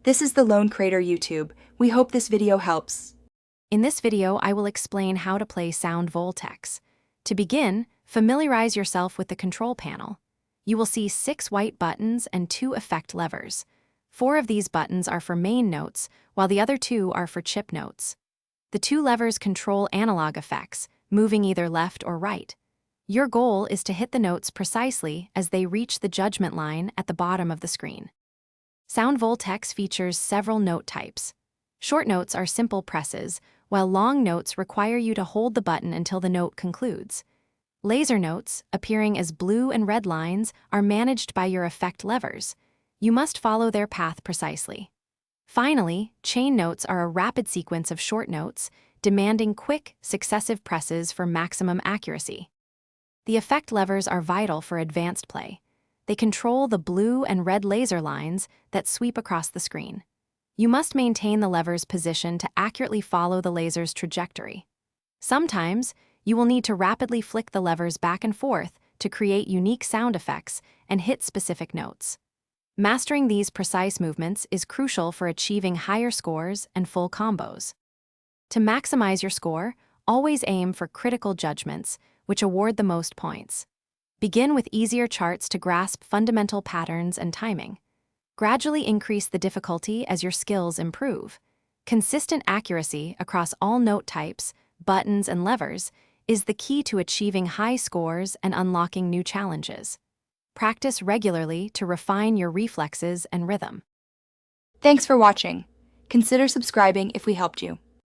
This is the Lone Crater YouTube. We hope this video helps. In this video, I will explain how to play Sound Voltex. To begin, familiarize yourself with the control panel. You will see 6 white buttons and 2 effect levers. 4 of these buttons are for main notes, while the other 2 are for chip notes. The 2 levers control analog effects, moving either left or right. Your goal is to hit the notes precisely as they reach the judgment line at the bottom of the screen. Sound Voltex features several note types. Short notes are simple presses, while long notes require you to hold the button until the note concludes. Laser notes, appearing as blue and red lines, are managed by your effect levers. You must follow their path precisely. Finally, chain notes are a rapid sequence of short notes, demanding quick, successive presses for maximum accuracy. The effect levers are vital for advanced play. They control the blue and red laser lines that sweep across the screen. You must maintain the lever's position to accurately follow the laser's trajectory. Sometimes, you will need to rapidly flick the levers back and forth to create unique sound effects and hit specific notes. Mastering these precise movements is crucial for achieving higher scores and full combos. To maximize your score, always aim for critical judgments, which award the most points. Begin with easier charts to grasp fundamental patterns and timing. Gradually increase the difficulty as your skills improve. Consistent accuracy across all note types, buttons, and levers is the key to achieving high scores and unlocking new challenges. Practice regularly to refine your reflexes and rhythm. Thanks for watching. Consider subscribing if we helped you.